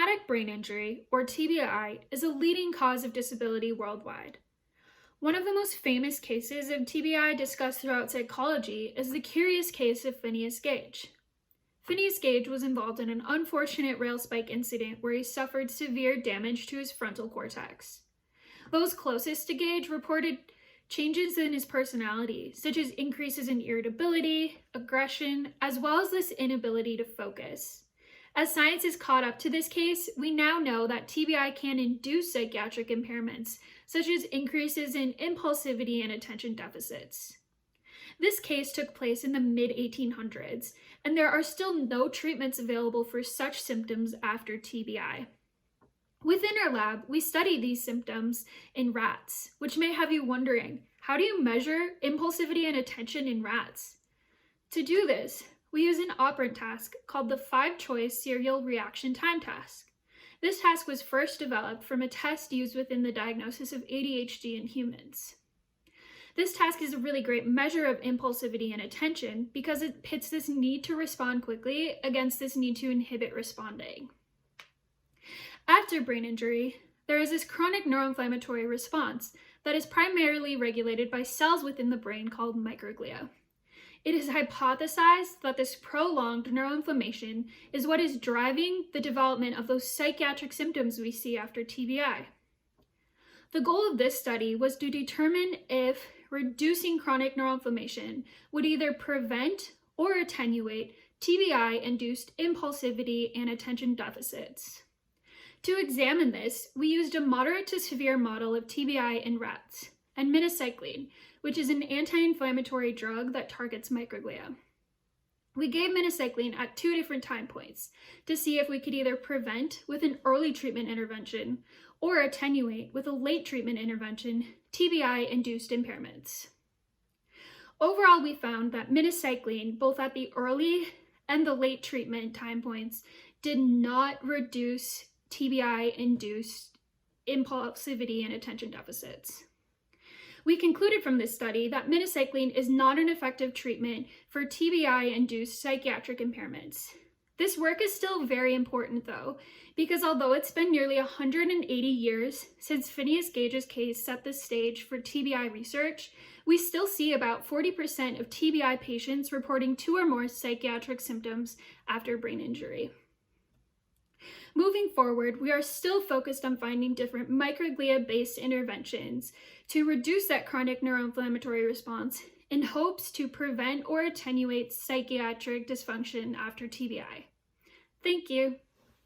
Traumatic brain injury, or TBI, is a leading cause of disability worldwide. One of the most famous cases of TBI discussed throughout psychology is the curious case of Phineas Gage. Phineas Gage was involved in an unfortunate rail spike incident where he suffered severe damage to his frontal cortex. Those closest to Gage reported changes in his personality, such as increases in irritability, aggression, as well as this inability to focus. As science has caught up to this case, we now know that TBI can induce psychiatric impairments, such as increases in impulsivity and attention deficits. This case took place in the mid-1800s, and there are still no treatments available for such symptoms after TBI. Within our lab, we study these symptoms in rats, which may have you wondering, how do you measure impulsivity and attention in rats? To do this, we use an operant task called the 5-choice serial reaction time task. This task was first developed from a test used within the diagnosis of ADHD in humans. This task is a really great measure of impulsivity and attention because it pits this need to respond quickly against this need to inhibit responding. After brain injury, there is this chronic neuroinflammatory response that is primarily regulated by cells within the brain called microglia. It is hypothesized that this prolonged neuroinflammation is what is driving the development of those psychiatric symptoms we see after TBI. The goal of this study was to determine if reducing chronic neuroinflammation would either prevent or attenuate TBI-induced impulsivity and attention deficits. To examine this, we used a moderate to severe model of TBI in rats and minocycline, which is an anti-inflammatory drug that targets microglia. We gave minocycline at 2 different time points to see if we could either prevent with an early treatment intervention or attenuate with a late treatment intervention TBI-induced impairments. Overall, we found that minocycline, both at the early and the late treatment time points, did not reduce TBI-induced impulsivity and attention deficits. We concluded from this study that minocycline is not an effective treatment for TBI-induced psychiatric impairments. This work is still very important though, because although it's been nearly 180 years since Phineas Gage's case set the stage for TBI research, we still see about 40% of TBI patients reporting 2 or more psychiatric symptoms after brain injury. Moving forward, we are still focused on finding different microglia-based interventions to reduce that chronic neuroinflammatory response in hopes to prevent or attenuate psychiatric dysfunction after TBI. Thank you.